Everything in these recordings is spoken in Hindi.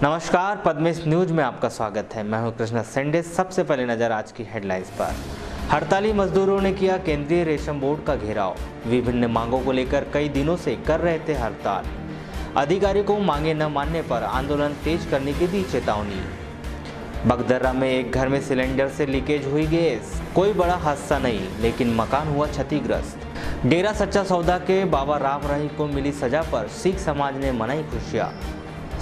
नमस्कार, पद्मेश न्यूज में आपका स्वागत है। मैं हूं कृष्णा सेंडे। सबसे पहले नजर आज की हेडलाइंस पर। हड़ताली मजदूरों ने किया केंद्रीय रेशम बोर्ड का घेराव। विभिन्न मांगों को लेकर कई दिनों से कर रहे थे हड़ताल। अधिकारी को मांगे न मानने पर आंदोलन तेज करने की दी चेतावनी। बगदर्रा में एक घर में सिलेंडर से लीकेज हुई गैस। कोई बड़ा हादसा नहीं, लेकिन मकान हुआ क्षतिग्रस्त। डेरा सच्चा सौदा के बाबा राम रहीम को मिली सजा पर सिख समाज ने मनाई खुशियां।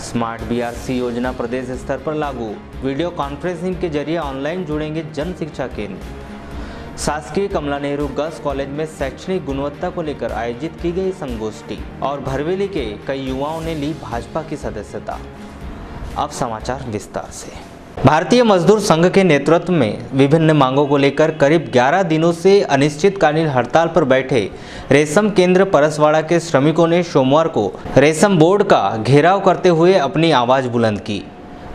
स्मार्ट बीआरसी योजना प्रदेश स्तर पर लागू। वीडियो कॉन्फ्रेंसिंग के जरिए ऑनलाइन जुड़ेंगे जन शिक्षा केंद्र। शासकीय कमला नेहरू गर्ल्स कॉलेज में शैक्षणिक गुणवत्ता को लेकर आयोजित की गई संगोष्ठी और भरवेली के कई युवाओं ने ली भाजपा की सदस्यता। अब समाचार विस्तार से। भारतीय मजदूर संघ के नेतृत्व में विभिन्न मांगों को लेकर करीब 11 दिनों से अनिश्चितकालीन हड़ताल पर बैठे रेशम केंद्र परसवाड़ा के श्रमिकों ने सोमवार को रेशम बोर्ड का घेराव करते हुए अपनी आवाज बुलंद की।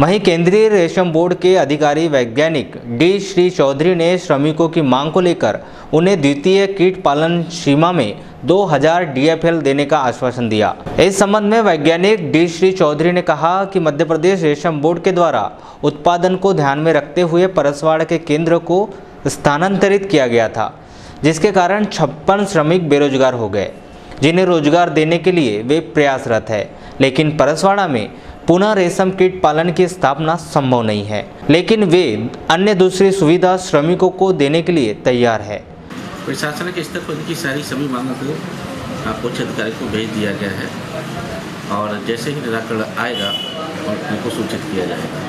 वहीं केंद्रीय रेशम बोर्ड के अधिकारी वैज्ञानिक डी श्री चौधरी ने श्रमिकों की मांग को लेकर उन्हें द्वितीय कीट पालन सीमा में 2000 DFL देने का आश्वासन दिया। इस संबंध में वैज्ञानिक डी श्री चौधरी ने कहा कि मध्य प्रदेश रेशम बोर्ड के द्वारा उत्पादन को ध्यान में रखते हुए परसवाड़ा के केंद्र को स्थानांतरित किया गया था, जिसके कारण 56 श्रमिक बेरोजगार हो गए, जिन्हें रोजगार देने के लिए वे प्रयासरत है। लेकिन परसवाड़ा में पुनः रेशम कीट पालन की स्थापना संभव नहीं है, लेकिन वे अन्य दूसरी सुविधा श्रमिकों को देने के लिए तैयार है। प्रशासन के स्तर पर उनकी सारी सभी मांगों को उच्च अधिकारी को भेज दिया गया है और जैसे ही निराकरण आएगा और उनको सूचित किया जाएगा।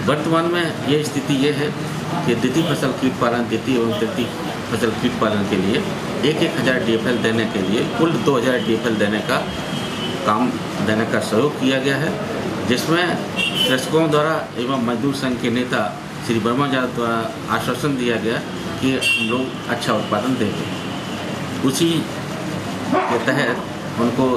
वर्तमान में ये स्थिति ये है कि द्वितीय फसल कीट पालन, द्वितीय एवं तृतीय फसल कीट पालन के लिए 1000 DFL देने के लिए कुल 2000 DFL देने का काम देने का सहयोग किया गया है, जिसमें कृषकों द्वारा एवं मजदूर संघ के नेता श्री वर्मा यादव द्वारा आश्वासन दिया गया कि हम लोग अच्छा उत्पादन देंगे। उसी के तहत उनको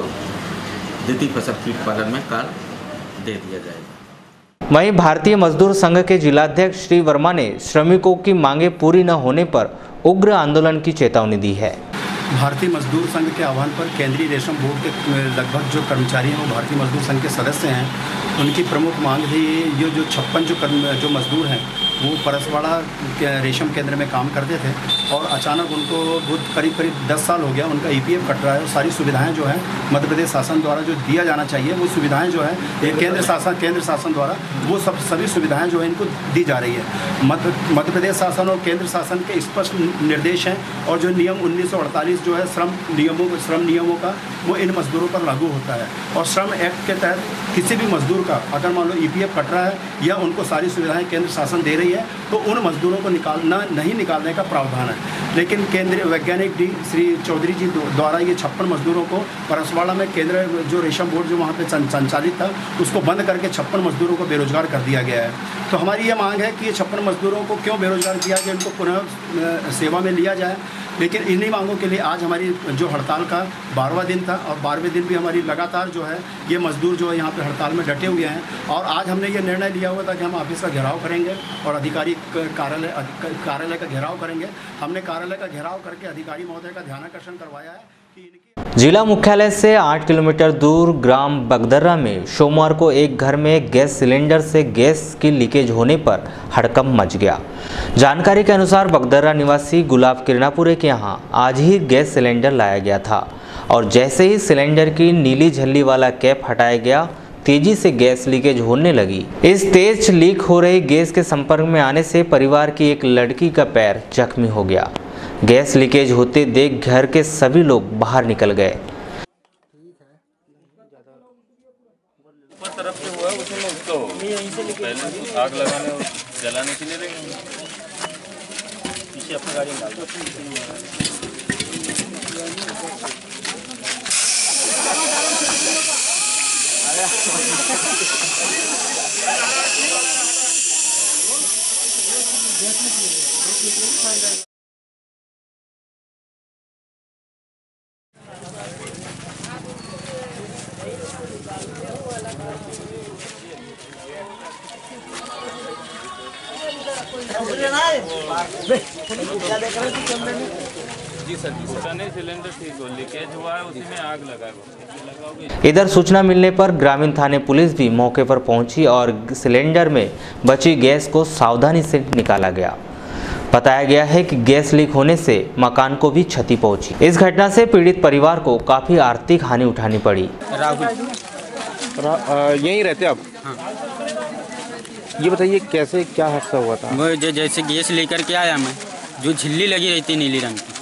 द्वितीय फसल कीट पालन में कार्य दे दिया जाएगा। वहीं भारतीय मजदूर संघ के जिलाध्यक्ष श्री वर्मा ने श्रमिकों की मांगे पूरी न होने पर उग्र आंदोलन की चेतावनी दी है। भारतीय मजदूर संघ के आह्वान पर केंद्रीय रेशम बोर्ड के लगभग जो कर्मचारी हैं वो भारतीय मजदूर संघ के सदस्य हैं। उनकी प्रमुख मांग थी ये जो 56 जो मजदूर हैं वो परसवाड़ा के रेशम केंद्र में काम करते थे और अचानक उनको बहुत करीब 10 साल हो गया उनका EPF कट रहा है और सारी सुविधाएं जो है मध्य प्रदेश शासन द्वारा जो दिया जाना चाहिए वो सुविधाएं जो है ये केंद्र शासन द्वारा वो सभी सुविधाएं जो है इनको दी जा रही है। मध्य प्रदेश शासन और केंद्र शासन के स्पष्ट निर्देश हैं और जो नियम 1948 जो है श्रम नियमों का वो इन मजदूरों पर लागू होता है और श्रम एक्ट के तहत किसी भी मजदूर का अगर मान लो EPF कट रहा है या उनको सारी सुविधाएं केंद्र शासन दे रही है तो उन मजदूरों को नहीं निकालने का प्रावधान है। लेकिन केंद्रीय वैज्ञानिक डी श्री चौधरी जी द्वारा ये 56 मजदूरों को परसवाड़ा में केंद्र जो रेशम बोर्ड जो वहाँ पे संचालित था उसको बंद करके 56 मजदूरों को बेरोजगार कर दिया गया है। तो हमारी ये मांग है कि ये 56 मजदूरों को क्यों बेरोजगार किया जाए, इनको पुनः सेवा में लिया जाए। लेकिन इन्हीं मांगों के लिए आज हमारी जो हड़ताल का 12वां दिन था और 12वें दिन भी हमारी लगातार जो है ये मजदूर जो है यहाँ पे हड़ताल में डटे हुए हैं और आज हमने ये निर्णय लिया हुआ था कि हम ऑफिस का घेराव करेंगे और अधिकारी कार्यालय का घेराव करेंगे। हमने कार्यालय का घेराव करके अधिकारी महोदय का ध्यानाकर्षण करवाया है कि इनकी जिला मुख्यालय से 8 किलोमीटर दूर ग्राम बगदर्रा में सोमवार को एक घर में गैस सिलेंडर से गैस की लीकेज होने पर हड़कंप मच गया। जानकारी के अनुसार बगदर्रा निवासी गुलाब किरणापुरे के यहां आज ही गैस सिलेंडर लाया गया था और जैसे ही सिलेंडर की नीली झल्ली वाला कैप हटाया गया, तेजी से गैस लीकेज होने लगी। इस तेज लीक हो रही गैस के संपर्क में आने से परिवार की एक लड़की का पैर जख्मी हो गया। गैस लीकेज होते देख घर के सभी लोग बाहर निकल गए। तरफ से हुआ उसमें उसको पहले आग लगाने और जलाने के लिए पीछे अपनी गाड़ी में डाल दो। जी सर नहीं सिलेंडर ठीक हो, लीकेज हुआ है, उसी में आग लगा है। इधर सूचना मिलने पर ग्रामीण थाने पुलिस भी मौके पर पहुंची और सिलेंडर में बची गैस को सावधानी से निकाला गया। बताया गया है कि गैस लीक होने से मकान को भी क्षति पहुंची। इस घटना से पीड़ित परिवार को काफी आर्थिक हानि उठानी पड़ी। यहीं रहते आप? हाँ। ये बताइए कैसे क्या हादसा हुआ था? वो जैसे गैस लेकर के आया मैं, जो झिल्ली लगी रहती है नीली रंग की,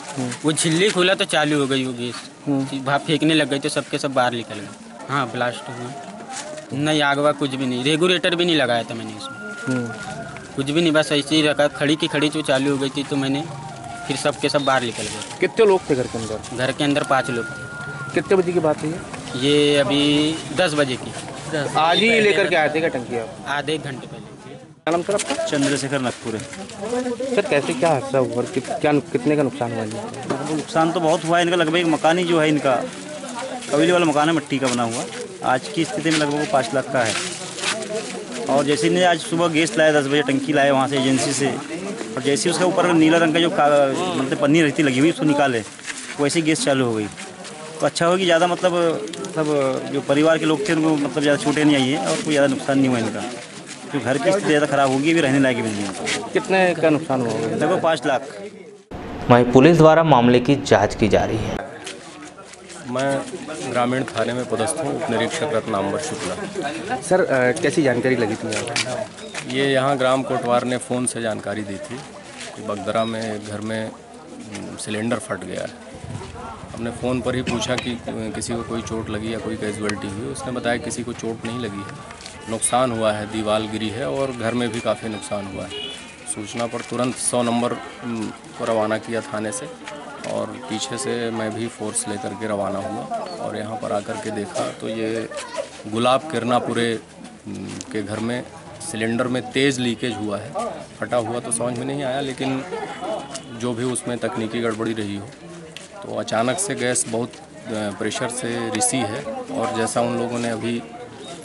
वो झिल्ली खुला तो चालू हो गई वो गैस, भाप फेंकने लग गई तो सबके सब बाहर निकल गए। हाँ ब्लास्ट हुआ। नहीं आग वाग कुछ भी नहीं, रेगुलेटर भी नहीं लगाया था मैंने इसमें, कुछ भी नहीं, बस ऐसे ही रखा, खड़ी की खड़ी जो चालू हो गई थी तो मैंने फिर सबके सब बाहर निकल गए। कितने लोग थे घर के अंदर? घर के अंदर 5 लोग। कितने बजे की बात है ये अभी 10 बजे की। आज ही लेकर के आए थे क्या टंकी आप? आधे एक घंटे पहले। क्या नाम सर आपका? चंद्रशेखर नागपुर है। सर कैसे क्या हादसा हुआ और कितने का नुकसान हुआ? नुकसान तो बहुत हुआ है इनका, लगभग एक मकान ही जो है इनका कबीले वाला मकान है, मिट्टी का बना हुआ। आज की स्थिति में लगभग 5 लाख का है। और जैसे इन्हें आज सुबह गैस लाया 10 बजे, टंकी लाया वहाँ से एजेंसी से, और जैसे उसके ऊपर नीला रंग का जो मतलब पन्नी रहती लगी हुई उसको निकाले, वैसे गैस चालू हो गई। तो अच्छा होगी ज़्यादा मतलब जो परिवार के लोग थे उनको मतलब ज़्यादा चोटें नहीं आई है और कोई ज़्यादा नुकसान नहीं हुआ इनका। तो घर की स्थिति ज़्यादा ख़राब होगी, अभी रहने लायक भी नहीं है। कितने का नुकसान हुआ? लगभग 5 लाख। वहीं पुलिस द्वारा मामले की जांच की जा रही है। मैं ग्रामीण थाने में पदस्थ हूँ, उप निरीक्षक रत्नांबर शुक्ला। सर कैसी जानकारी लगी थी आपको? ये यहाँ ग्राम कोटवार ने फ़ोन से जानकारी दी थी कि बगदरा में घर में सिलेंडर फट गया है। हमने फ़ोन पर ही पूछा कि किसी को कोई चोट लगी या कोई कैजुअल्टी हुई। उसने बताया किसी को चोट नहीं लगी है, नुकसान हुआ है, दीवार गिरी है और घर में भी काफ़ी नुकसान हुआ है। सूचना पर तुरंत 100 नंबर को रवाना किया थाने से और पीछे से मैं भी फोर्स लेकर के रवाना हुआ और यहाँ पर आकर के देखा तो ये गुलाब किरनापुरे के घर में सिलेंडर में तेज़ लीकेज हुआ है। फटा हुआ तो समझ में नहीं आया, लेकिन जो भी उसमें तकनीकी गड़बड़ी रही हो तो अचानक से गैस बहुत प्रेशर से रिसी है। और जैसा उन लोगों ने अभी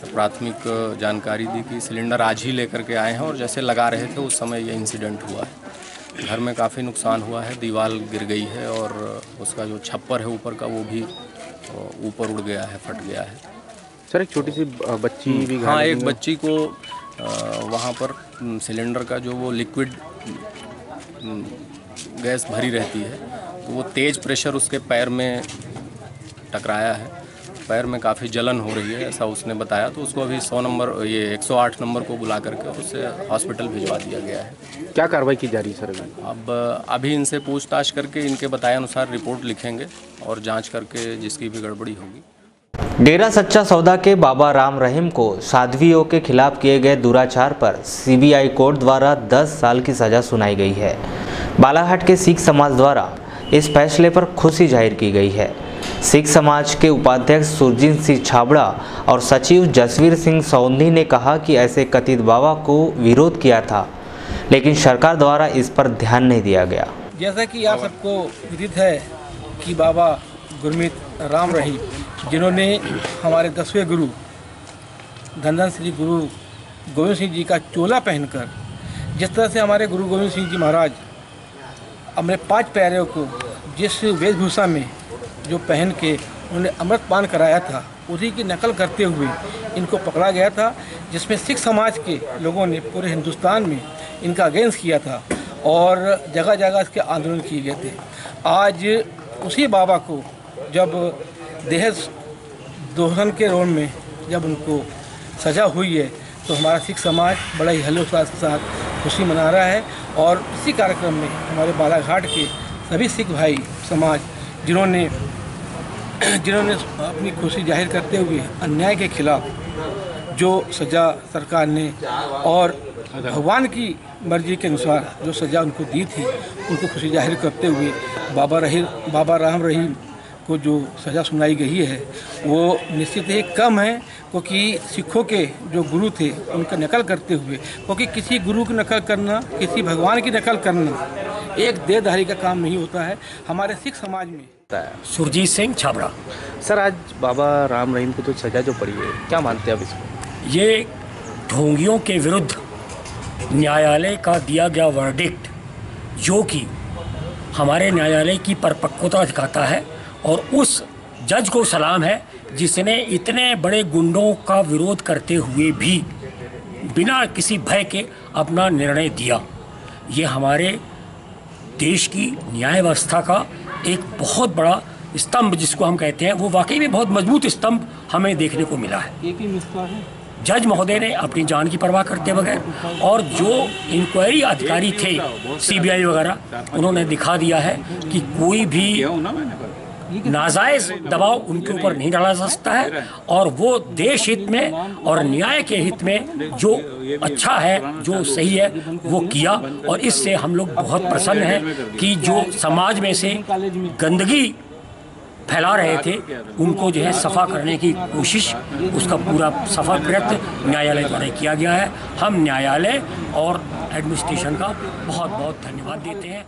प्राथमिक जानकारी दी कि सिलेंडर आज ही लेकर के आए हैं और जैसे लगा रहे थे उस समय ये इंसिडेंट हुआ है। घर में काफ़ी नुकसान हुआ है, दीवार गिर गई है और उसका जो छप्पर है ऊपर का वो भी ऊपर उड़ गया है, फट गया है। सर एक छोटी सी बच्ची भी? हाँ, एक बच्ची को वहाँ पर सिलेंडर का जो वो लिक्विड गैस भरी रहती है तो वो तेज़ प्रेशर उसके पैर में टकराया है, पैर में काफ़ी जलन हो रही है ऐसा उसने बताया। तो उसको अभी 108 नंबर को बुला करके उसे हॉस्पिटल भिजवा दिया गया है। क्या कार्रवाई की जा रही है सर? अब अभी इनसे पूछताछ करके इनके बताए अनुसार रिपोर्ट लिखेंगे और जांच करके जिसकी भी गड़बड़ी होगी। डेरा सच्चा सौदा के बाबा राम रहीम को साध्वियों के खिलाफ किए गए दुराचार पर सीबीआई कोर्ट द्वारा 10 साल की सजा सुनाई गई है। बालाघाट के सिख समाज द्वारा इस फैसले पर खुशी जाहिर की गई है। सिख समाज के उपाध्यक्ष सुरजीत सिंह छाबड़ा और सचिव जसवीर सिंह सौंधी ने कहा कि ऐसे कथित बाबा को विरोध किया था, लेकिन सरकार द्वारा इस पर ध्यान नहीं दिया गया। जैसा कि आप सबको विदित है कि बाबा गुरमीत राम रहीम, जिन्होंने हमारे 10वें गुरु धन श्री गुरु गोविंद सिंह जी का चोला पहनकर, जिस तरह से हमारे गुरु गोविंद सिंह जी महाराज अपने 5 प्यारों को जिस वेशभूषा में जो पहन के उन्होंने अमृत पान कराया था, उसी की नकल करते हुए इनको पकड़ा गया था, जिसमें सिख समाज के लोगों ने पूरे हिंदुस्तान में इनका अगेंस्ट किया था और जगह जगह इसके आंदोलन किए गए थे। आज उसी बाबा को जब दहेज दोहन के रोल में जब उनको सजा हुई है तो हमारा सिख समाज बड़ा ही हर्षोल्लास के साथ खुशी मना रहा है। और इसी कार्यक्रम में हमारे बालाघाट के सभी सिख भाई समाज जिन्होंने अपनी खुशी जाहिर करते हुए अन्याय के खिलाफ जो सज़ा सरकार ने और भगवान की मर्जी के अनुसार जो सज़ा उनको दी थी, उनको खुशी जाहिर करते हुए बाबा राम रहीम को जो सज़ा सुनाई गई है वो निश्चित ही कम है, क्योंकि सिखों के जो गुरु थे उनका नकल करते हुए, क्योंकि किसी गुरु की नकल करना, किसी भगवान की नकल करना एक देहधारी का काम नहीं होता है हमारे सिख समाज में। सुरजीत सिंह छाबड़ा। सर आज बाबा राम रहीम को तो सजा जो पड़ी है, क्या मानते हैं आप इसको? ये ढोंगियों के विरुद्ध न्यायालय का दिया गया वर्डिक्ट, जो कि हमारे न्यायालय की परिपक्वता दिखाता है और उस जज को सलाम है जिसने इतने बड़े गुंडों का विरोध करते हुए भी बिना किसी भय के अपना निर्णय दिया। ये हमारे देश की न्याय व्यवस्था का एक बहुत बड़ा स्तंभ जिसको हम कहते हैं, वो वाकई में बहुत मजबूत स्तंभ हमें देखने को मिला है। जज महोदय ने अपनी जान की परवाह करते बगैर और जो इंक्वायरी अधिकारी थे सीबीआई वगैरह, उन्होंने दिखा दिया है कि कोई भी नाजायज़ दबाव उनके ऊपर नहीं डाला जा सकता है और वो देश हित में और न्याय के हित में जो अच्छा है, जो सही है, वो किया। और इससे हम लोग बहुत प्रसन्न हैं कि जो समाज में से गंदगी फैला रहे थे उनको जो है सफा करने की कोशिश, उसका पूरा सफल प्रयत्न न्यायालय द्वारा किया गया है। हम न्यायालय और एडमिनिस्ट्रेशन का बहुत बहुत धन्यवाद देते हैं।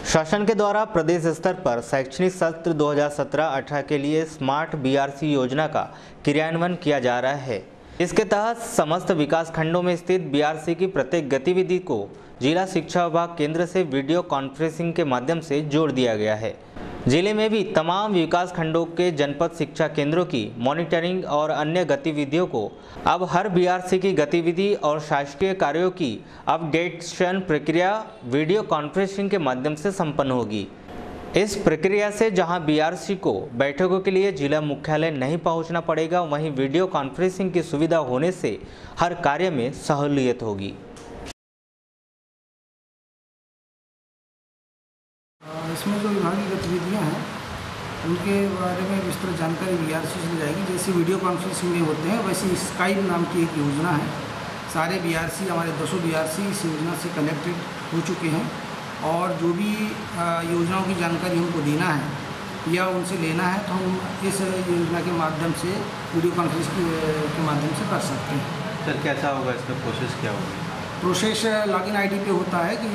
शासन के द्वारा प्रदेश स्तर पर शैक्षणिक सत्र 2017-18 के लिए स्मार्ट बीआरसी योजना का क्रियान्वयन किया जा रहा है। इसके तहत समस्त विकास खंडों में स्थित बीआरसी की प्रत्येक गतिविधि को जिला शिक्षा विभाग केंद्र से वीडियो कॉन्फ्रेंसिंग के माध्यम से जोड़ दिया गया है। जिले में भी तमाम विकास खंडों के जनपद शिक्षा केंद्रों की मॉनिटरिंग और अन्य गतिविधियों को अब हर बीआरसी की गतिविधि और शासकीय कार्यों की अपडेशन प्रक्रिया वीडियो कॉन्फ्रेंसिंग के माध्यम से संपन्न होगी। इस प्रक्रिया से जहां बीआरसी को बैठकों के लिए जिला मुख्यालय नहीं पहुंचना पड़ेगा, वहीं वीडियो कॉन्फ्रेंसिंग की सुविधा होने से हर कार्य में सहूलियत होगी। इसमें जो विभागीय गतिविधियाँ हैं उनके बारे में विस्तृत जानकारी बीआरसी से दी जाएगी। जैसे वीडियो कॉन्फ्रेंसिंग में होते हैं वैसे स्काइप नाम की एक योजना है। सारे बीआरसी, हमारे 200 बीआरसी इस योजना से कनेक्टेड हो चुके हैं और जो भी योजनाओं की जानकारी हमको देना है या उनसे लेना है तो हम इस योजना के माध्यम से वीडियो कॉन्फ्रेंस के माध्यम से कर सकते हैं। सर कैसा होगा, इसका प्रोसेस क्या होगा? प्रोसेस लॉगिन आईडी पे होता है कि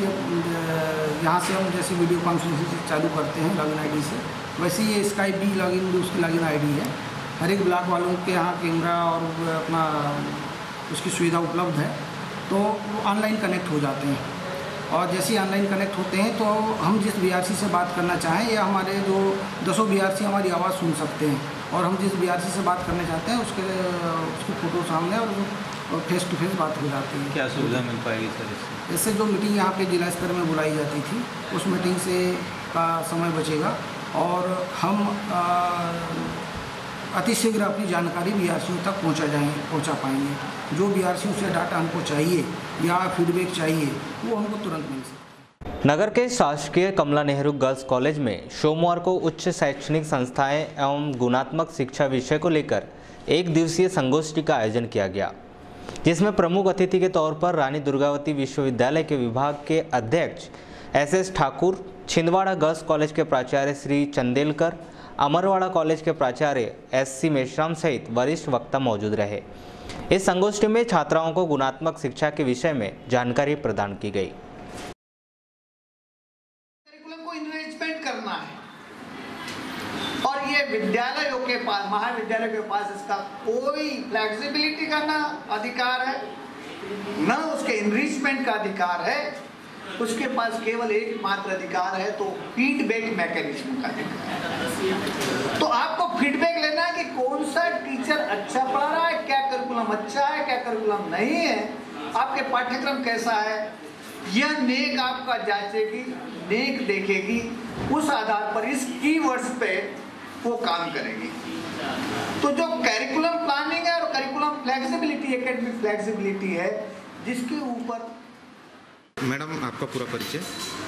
यहाँ से हम जैसे वीडियो कॉन्फ्रेंसिंग चालू करते हैं लॉगिन आईडी से, वैसे ये स्काइप भी लॉगिन भी उसकी लॉगिन आईडी है। हर एक ब्लॉक वालों के यहाँ कैमरा और अपना उसकी सुविधा उपलब्ध है, तो वो ऑनलाइन कनेक्ट हो जाते हैं। और जैसे ही ऑनलाइन कनेक्ट होते हैं तो हम जिस बीआरसी से बात करना चाहें या हमारे जो 200 बीआरसी हमारी आवाज़ सुन सकते हैं और हम जिस बीआरसी से बात करना चाहते हैं उसकी फ़ोटो सामने और फेस टू फेस बात हो जाती है। क्या सुविधा मिल पाएगी सर इससे? इससे जो मीटिंग यहाँ पे जिला स्तर में बुलाई जाती थी उस मीटिंग से का समय बचेगा और हम अतिशीघ्र अपनी जानकारी बीआरसीओं तक पहुँचा पाएंगे। जो बीआरसीओं से डाटा हमको चाहिए या फीडबैक चाहिए वो हमको तुरंत मिल सकता है। नगर के शासकीय कमला नेहरू गर्ल्स कॉलेज में सोमवार को उच्च शैक्षणिक संस्थाएं एवं गुणात्मक शिक्षा विषय को लेकर एक दिवसीय संगोष्ठी का आयोजन किया गया, जिसमें प्रमुख अतिथि के तौर पर रानी दुर्गावती विश्वविद्यालय के विभाग के अध्यक्ष S Thakur, Chhindwara girls college के प्राचार्य श्री चंदेलकर, अमरवाड़ा कॉलेज के प्राचार्य SC मेश्राम सहित वरिष्ठ वक्ता मौजूद रहे। इस संगोष्ठी में छात्राओं को गुणात्मक शिक्षा के विषय में जानकारी प्रदान की गई। करिकुलम को इन्वेस्टमेंट करना है और ये विद्यालयों के पास, महाविद्यालयों के पास इसका कोई फ्लेक्सिबिलिटी का ना अधिकार है, ना उसके इनरिचमेंट का अधिकार है। उसके पास केवल एकमात्र अधिकार है तो फीडबैक मैकेनिज्म का अधिकार। तो आपको फीडबैक लेना है कि कौन सा टीचर अच्छा पढ़ा रहा है, क्या करिकुलम अच्छा है, क्या करिकुलम नहीं है, आपके पाठ्यक्रम कैसा है, यह नेक आपका जांचेगी, नेक देखेगी, उस आधार पर इस कीवर्ड्स पे वो काम करेगी। तो जो करिकुलम प्लानिंग है और करिकुलम फ्लेक्सिबिलिटी, एकेडमिक फ्लेक्सिबिलिटी है, जिसके ऊपर। मैडम आपका पूरा परिचय?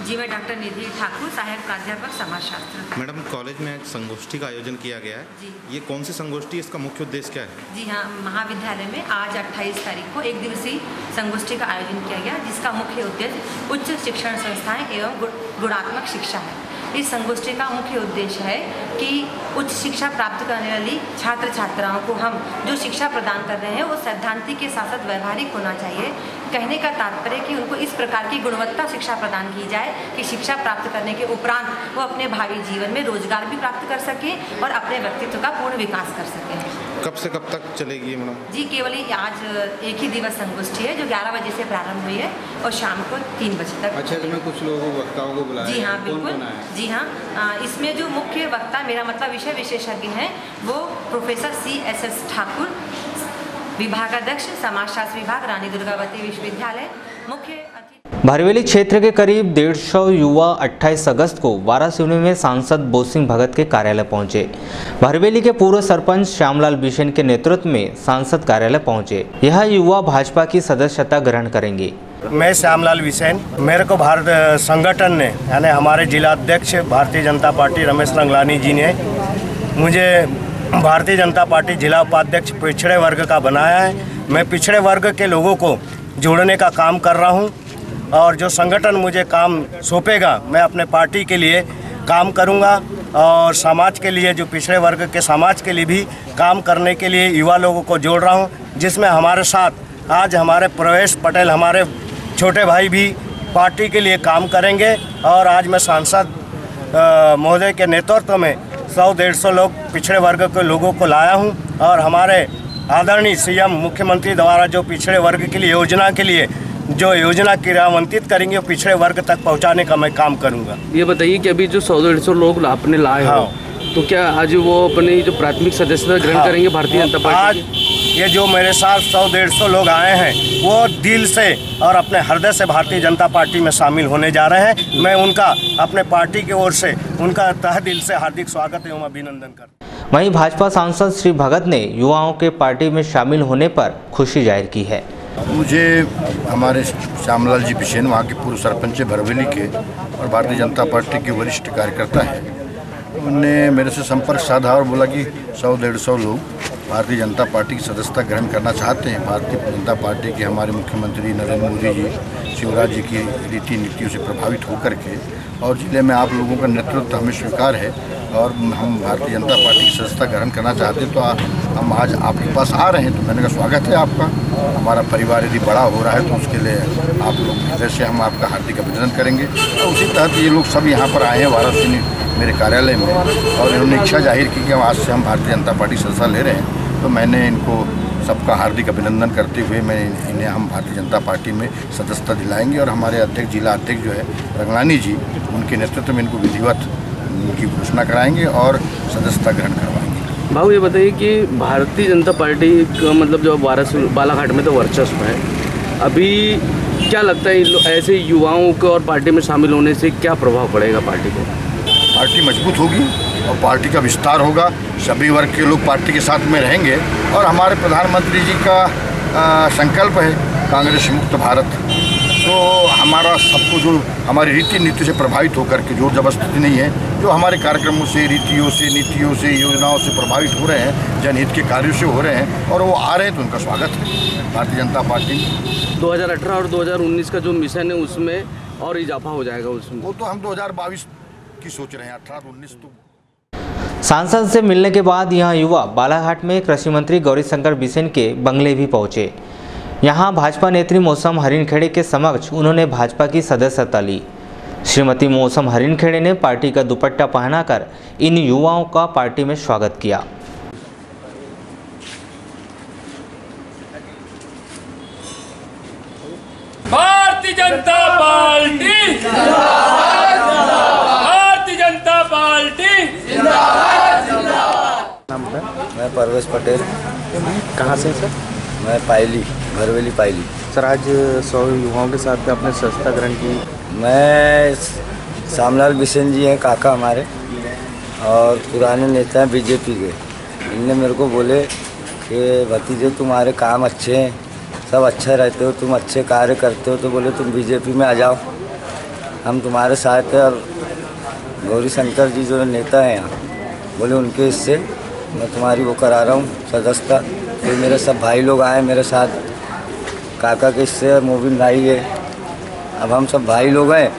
जी, मैं डॉक्टर निधि ठाकुर, सहायक प्राध्यापक समाजशास्त्र। मैडम कॉलेज में एक संगोष्ठी का आयोजन किया गया है जी। ये कौन सी संगोष्ठी, इसका मुख्य उद्देश्य क्या है? जी हाँ, महाविद्यालय में आज 28 तारीख को एक दिवसीय संगोष्ठी का आयोजन किया गया, जिसका मुख्य उद्देश्य उच्च शिक्षण संस्थाएं एवं गुणात्मक शिक्षा है। इस संगोष्ठी का मुख्य उद्देश्य है कि उच्च शिक्षा प्राप्त करने वाली छात्र छात्राओं को हम जो शिक्षा प्रदान कर रहे हैं वो सैद्धांतिक के साथ साथ व्यवहारिक होना चाहिए। कहने का तात्पर्य कि उनको इस प्रकार की गुणवत्ता शिक्षा प्रदान की जाए कि शिक्षा प्राप्त करने के उपरांत वो अपने भावी जीवन में रोजगार भी प्राप्त कर सकें और अपने व्यक्तित्व का पूर्ण विकास कर सकें। कब से कब तक चलेगी ये मैडम? जी केवल आज एक ही दिवस संगोष्ठी है जो 11 बजे से प्रारंभ हुई है और शाम को 3 बजे तक। अच्छा, इसमें कुछ लोगों वक्ताओं को बुलाया? जी हाँ, बिल्कुल। जी हाँ, इसमें जो मुख्य वक्ता, मेरा मतलब विषय विशेषज्ञ हैं, वो प्रोफेसर CSS ठाकुर, विभागाध्यक्ष समाजशास्त्र विभाग, रानी दुर्गावती विश्वविद्यालय। मुख्य भरवेली क्षेत्र के करीब 150 युवा 28 अगस्त को वारासिवनी में सांसद बोसिंह भगत के कार्यालय पहुंचे। भरवेली के पूर्व सरपंच श्यामलाल बिसेन के नेतृत्व में सांसद कार्यालय पहुंचे। यह युवा भाजपा की सदस्यता ग्रहण करेंगे। मैं श्यामलाल बिसेन, मेरे को भारत संगठन ने यानी हमारे जिला अध्यक्ष भारतीय जनता पार्टी रमेश रंगलानी जी ने मुझे भारतीय जनता पार्टी जिला उपाध्यक्ष पिछड़े वर्ग का बनाया है। मैं पिछड़े वर्ग के लोगों को जोड़ने का काम कर रहा हूं और जो संगठन मुझे काम सौंपेगा मैं अपने पार्टी के लिए काम करूंगा और समाज के लिए, जो पिछड़े वर्ग के समाज के लिए भी काम करने के लिए युवा लोगों को जोड़ रहा हूं, जिसमें हमारे साथ आज हमारे प्रवेश पटेल, हमारे छोटे भाई भी पार्टी के लिए काम करेंगे। और आज मैं सांसद महोदय के नेतृत्व में 100-150 लोग पिछड़े वर्ग के लोगों को लाया हूं और हमारे आदरणीय CM मुख्यमंत्री द्वारा जो पिछड़े वर्ग के लिए योजना के लिए जो योजना क्रियान्वित करेंगे वो पिछड़े वर्ग तक पहुंचाने का मैं काम करूंगा। ये बताइए कि अभी जो 100-150 लोग आपने लाए हो, तो क्या आज वो अपनी जो प्राथमिक सदस्यता ग्रहण करेंगे भारतीय जनता पार्टी? आज ये जो मेरे साथ 100-150 लोग आए हैं वो दिल से और अपने हृदय से भारतीय जनता पार्टी में शामिल होने जा रहे हैं। मैं उनका अपने पार्टी की ओर से उनका तहे दिल से हार्दिक स्वागत एवं अभिनंदन करता हूं। वहीं भाजपा सांसद श्री भगत ने युवाओं के पार्टी में शामिल होने पर खुशी जाहिर की है। मुझे हमारे श्यामलाल जी बिसेन, वहाँ के पूर्व सरपंच भरवेली के और भारतीय जनता पार्टी के वरिष्ठ कार्यकर्ता हैं, उन्होंने मेरे से संपर्क साधा और बोला कि 100-150 लोग भारतीय जनता पार्टी की सदस्यता ग्रहण करना चाहते हैं। भारतीय जनता पार्टी के हमारे मुख्यमंत्री नरेंद्र मोदी जी, शिवराज जी की रीति नीतियों से प्रभावित होकर के, और जिले में आप लोगों का नेतृत्व हमें स्वीकार है और हम भारतीय जनता पार्टी की सदस्यता ग्रहण करना चाहते हैं, तो हम आज आपके पास आ रहे हैं। तो मैंने कहा स्वागत है आपका। हमारा परिवार यदि बड़ा हो रहा है तो उसके लिए आप लोग हृदय से हम आपका हार्दिक अभिनंदन करेंगे। और उसी तहत ये लोग सब यहाँ पर आए हैं वाराणसी मेरे कार्यालय में, और इन्होंने इच्छा जाहिर की कि आज से हम भारतीय जनता पार्टी सदस्यता ले रहे हैं। तो मैंने इनको सबका हार्दिक अभिनंदन करते हुए इन्हें हम भारतीय जनता पार्टी में सदस्यता दिलाएंगे और हमारे अध्यक्ष, जिला अध्यक्ष जो है रंगलानी जी, उनके नेतृत्व में इनको विधिवत की घोषणा कराएंगे और सदस्यता ग्रहण करवाएंगे। भाऊ ये बताइए कि भारतीय जनता पार्टी का मतलब जो बालाघाट में तो वर्चस्व है, अभी क्या लगता है ऐसे युवाओं को और पार्टी में शामिल होने से क्या प्रभाव पड़ेगा पार्टी को? पार्टी मजबूत होगी और पार्टी का विस्तार होगा, सभी वर्ग के लोग पार्टी के साथ में रहेंगे और हमारे प्रधानमंत्री जी का संकल्प है कांग्रेस मुक्त भारत। तो हमारा सबको जो हमारी रीति नीति से प्रभावित होकर के, जोर जबरदस्ती नहीं है, जो हमारे कार्यक्रमों से, रीतियों से, नीतियों से, योजनाओं से प्रभावित हो रहे हैं, जनहित के कार्यों से हो रहे हैं और वो आ रहे हैं, तो उनका स्वागत है भारतीय जनता पार्टी। 2018 और 2019 का जो मिशन है उसमें और इजाफा हो जाएगा उसमें? वो तो हम 2022 की सोच रहे हैं, 18-19 तो। सांसद से मिलने के बाद यहां युवा बालाघाट में कृषि मंत्री गौरीशंकर बिसेन के बंगले भी पहुंचे। यहां भाजपा नेत्री मौसम हरिनखेड़े के समक्ष उन्होंने भाजपा की सदस्यता ली। श्रीमती मौसम हरिनखेड़े ने पार्टी का दुपट्टा पहनाकर इन युवाओं का पार्टी में स्वागत किया। भारतीय जनता पार्टी जिंदाबाद, भारतीय जनता पार्टी जिंदाबाद, जिंदाबाद। मैं परवेश पटेल। कहाँ से सर? मैं पायली, भरवेली पायली। सर आज 100 युवाओं के साथ में अपने सदस्यता ग्रहण की। मैं श्यामलाल बिसेन जी हैं काका हमारे और पुराने नेता हैं बीजेपी के। इनने मेरे को बोले कि भतीजे तुम्हारे काम अच्छे हैं, सब अच्छा रहते हो, तुम अच्छे कार्य करते हो, तो बोले तुम बीजेपी में आ जाओ, हम तुम्हारे साथ है। और गौरीशंकर जी जो नेता हैं यहाँ, बोले उनके इससे मैं तुम्हारी वो करा रहा हूँ सदस्यता। फिर मेरे सब भाई लोग आए मेरे साथ, काका के इससे मोबिन भाई है, अब हम सब भाई लोग हैं।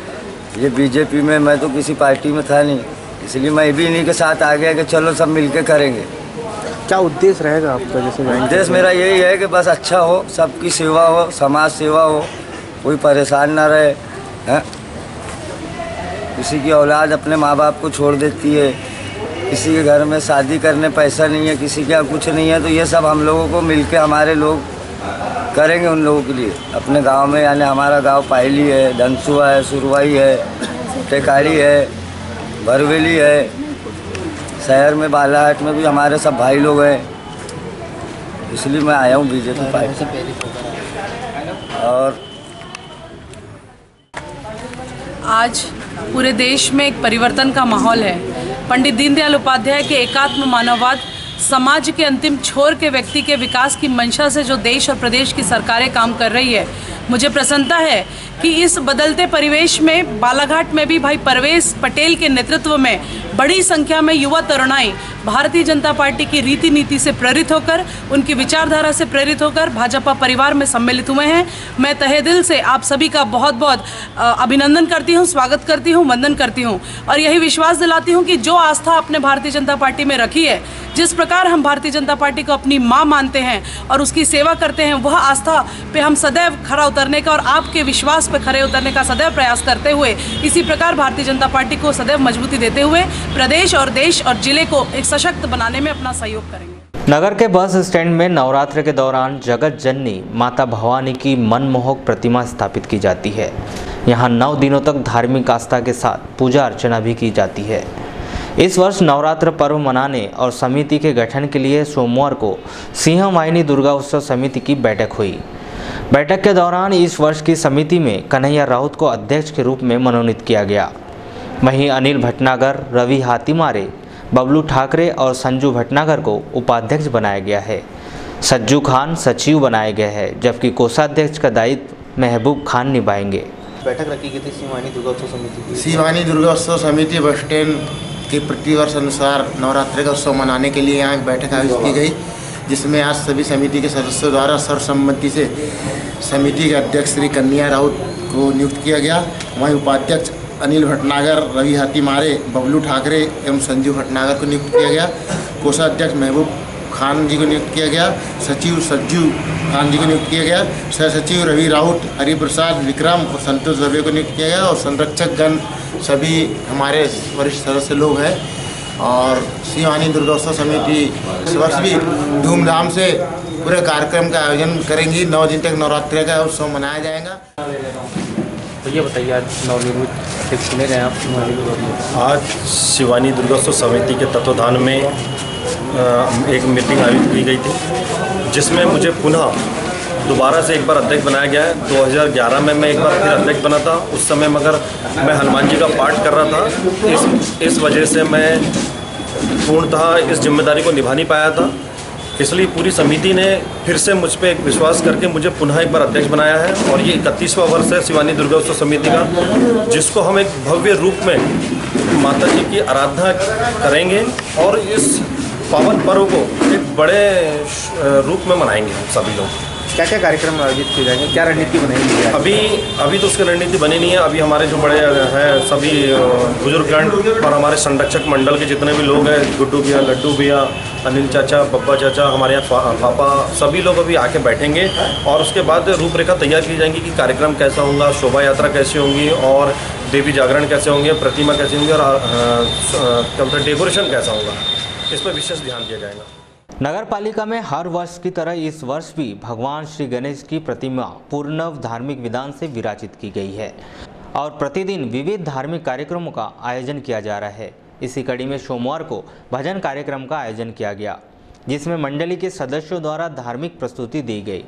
ये बीजेपी में, मैं तो किसी पार्टी में था नहीं, इसलिए मैं भी इन्हीं के साथ आ गया कि चलो सब मिलके करेंगे। क्या उद्देश्य रहेगा आपका? जैसे उद्देश्य मेरा यही है कि बस अच्छा हो, सबकी सेवा हो, समाज सेवा हो, कोई परेशान ना रहे हैं। किसी की औलाद अपने माँ बाप को छोड़ देती है किसी के घर में शादी करने पैसा नहीं है, किसी के यहाँ कुछ नहीं है, तो ये सब हम लोगों को मिलके हमारे लोग करेंगे उन लोगों के लिए। अपने गांव में यानी हमारा गांव पायली है, धनसुआ है, सुरवाई है, टेकारी है, भरवेली है, शहर में बालाहाट में भी हमारे सब भाई लोग हैं, इसलिए मैं आया हूँ बीजेपी पार्टी। और आज पूरे देश में एक परिवर्तन का माहौल है। पंडित दीनदयाल उपाध्याय के एकात्म मानववाद, समाज के अंतिम छोर के व्यक्ति के विकास की मंशा से जो देश और प्रदेश की सरकारें काम कर रही है, मुझे प्रसन्नता है कि इस बदलते परिवेश में बालाघाट में भी भाई परवेश पटेल के नेतृत्व में बड़ी संख्या में युवा तरुणाई भारतीय जनता पार्टी की रीति नीति से प्रेरित होकर, उनकी विचारधारा से प्रेरित होकर भाजपा परिवार में सम्मिलित हुए हैं। मैं तहे दिल से आप सभी का बहुत बहुत अभिनंदन करती हूं, स्वागत करती हूं, वंदन करती हूं और यही विश्वास दिलाती हूं कि जो आस्था आपने भारतीय जनता पार्टी में रखी है, जिस प्रकार हम भारतीय जनता पार्टी को अपनी माँ मानते हैं और उसकी सेवा करते हैं, वह आस्था पे हम सदैव खरा उतरने का और आपके विश्वास पे खरे उतरने का सदैव प्रयास करते हुए, इसी प्रकार भारतीय जनता पार्टी को सदैव मजबूती देते हुए प्रदेश और देश और जिले को एक सशक्त बनाने में अपना सहयोग करेंगे। नगर के बस स्टैंड में नवरात्र के दौरान जगत जननी माता भवानी की मनमोहक प्रतिमा स्थापित की जाती है। यहाँ 9 दिनों तक धार्मिक आस्था के साथ पूजा अर्चना भी की जाती है। इस वर्ष नवरात्र पर्व मनाने और समिति के गठन के लिए सोमवार को सिंह वाहिनी दुर्गा उत्सव समिति की बैठक हुई। बैठक के दौरान इस वर्ष की समिति में कन्हैया राउत को अध्यक्ष के रूप में मनोनीत किया गया। वहीं अनिल भटनागर, रवि हाथीमारे, बबलू ठाकरे और संजू भटनागर को उपाध्यक्ष बनाया गया है। सज्जू खान सचिव बनाए गए हैं, जबकि कोषाध्यक्ष का दायित्व महबूब खान निभाएंगे। बैठक रखी गई थी सिंह वाहिनी दुर्गा उत्सव समिति की। सिंह वाहिनी दुर्गा उत्सव समिति बस स्टैंड के प्रतिवर्ष अनुसार नवरात्रि का उत्सव मनाने के लिए यहाँ एक बैठक आयोजित की गई, जिसमें आज सभी समिति के सदस्यों द्वारा सर्वसम्मति से समिति के अध्यक्ष श्री कन्हैया राउत को नियुक्त किया गया। वहीं उपाध्यक्ष अनिल भटनागर, रवि हाथीमारे, बबलू ठाकरे एवं संजू भटनागर को नियुक्त किया गया। कोषाध्यक्ष महबूब खान जी को नियुक्त किया गया। सचिव सज्जू खान जी को नियुक्त किया गया। सह सचिव रवि राउत, हरिप्रसाद, विक्रम और संतोष दवे को नियुक्त किया गया और संरक्षक गण सभी हमारे वरिष्ठ सदस्य लोग हैं। और सिंह वाहिनी दुर्गा उत्सव समिति इस वर्ष भी धूमधाम से पूरे कार्यक्रम का आयोजन करेंगी। 9 दिन तक नवरात्रि का उत्सव मनाया जाएगा। तो ये बताइए, आज नवनिर्मित अध्यक्ष चुने गए आप? आज शिवानी दुर्गोत्सव समिति के तत्वाधान में एक मीटिंग आयोजित की गई थी, जिसमें मुझे पुनः दोबारा से एक बार अध्यक्ष बनाया गया है। 2011 में मैं एक बार फिर अध्यक्ष बना था। उस समय मगर मैं हनुमान जी का पाठ कर रहा था, इस वजह से मैं पूर्णतः इस जिम्मेदारी को निभा नहीं पाया था। इसलिए पूरी समिति ने फिर से मुझ पर विश्वास करके मुझे पुनः एक बार अध्यक्ष बनाया है। और ये 31वां वर्ष है शिवानी दुर्गा उत्सव समिति का, जिसको हम एक भव्य रूप में माता जी की आराधना करेंगे और इस पावन पर्व को एक बड़े रूप में मनाएंगे हम सभी लोग। क्या क्या कार्यक्रम आयोजित किए जाएंगे, क्या रणनीति बनेगी? अभी तो उसकी रणनीति बनी नहीं है। अभी हमारे जो बड़े हैं सभी बुजुर्गगण और हमारे संरक्षक मंडल के जितने भी लोग हैं, गुड्डू भैया, लड्डू भैया, अनिल चाचा, बब्बा चाचा, हमारे यहाँ पापा, सभी लोग अभी आके बैठेंगे और उसके बाद रूपरेखा तैयार की जाएंगी कि कार्यक्रम कैसा होगा, शोभा यात्रा कैसी होंगी और देवी जागरण कैसे होंगे, प्रतिमा कैसे होंगी और क्या बोलते हैं डेकोरेशन कैसा होगा, इस पर विशेष ध्यान दिया जाएगा। नगर पालिका में हर वर्ष की तरह इस वर्ष भी भगवान श्री गणेश की प्रतिमा पूर्ण धार्मिक विधान से विराजित की गई है और प्रतिदिन विविध धार्मिक कार्यक्रमों का आयोजन किया जा रहा है। इसी कड़ी में सोमवार को भजन कार्यक्रम का आयोजन किया गया, जिसमें मंडली के सदस्यों द्वारा धार्मिक प्रस्तुति दी गई।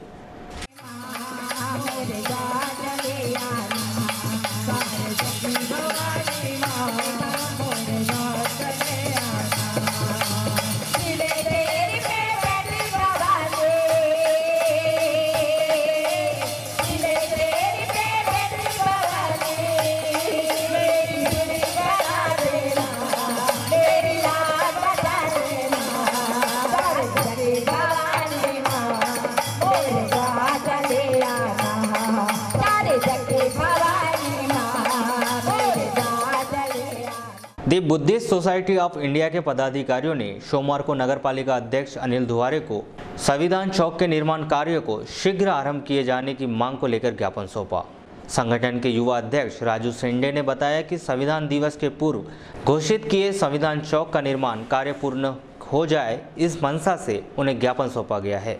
दी बुद्धिस्ट सोसाइटी ऑफ इंडिया के पदाधिकारियों ने सोमवार को नगर पालिका अध्यक्ष अनिल धुआरे को संविधान चौक के निर्माण कार्य को शीघ्र आरंभ किए जाने की मांग को लेकर ज्ञापन सौंपा। संगठन के युवा अध्यक्ष राजू सेंडे ने बताया कि संविधान दिवस के पूर्व घोषित किए संविधान चौक का निर्माण कार्य पूर्ण हो जाए, इस मंशा से उन्हें ज्ञापन सौंपा गया है।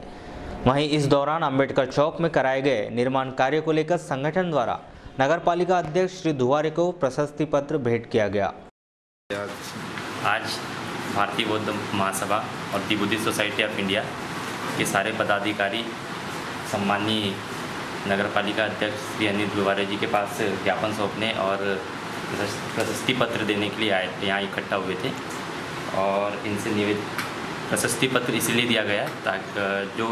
वहीं इस दौरान अंबेडकर चौक में कराए गए निर्माण कार्य को लेकर संगठन द्वारा नगरपालिका अध्यक्ष श्री धुवारे को प्रशस्ति पत्र भेंट किया गया। आज भारतीय बौद्ध महासभा और दी बुद्धिस्ट सोसाइटी ऑफ इंडिया के सारे पदाधिकारी सम्माननीय नगरपालिका अध्यक्ष श्री अनिल धुवारे जी के पास ज्ञापन सौंपने और प्रशस्ति पत्र देने के लिए आए थे, यहाँ इकट्ठा हुए थे। और इनसे प्रशस्ति पत्र इसलिए दिया गया ताकि जो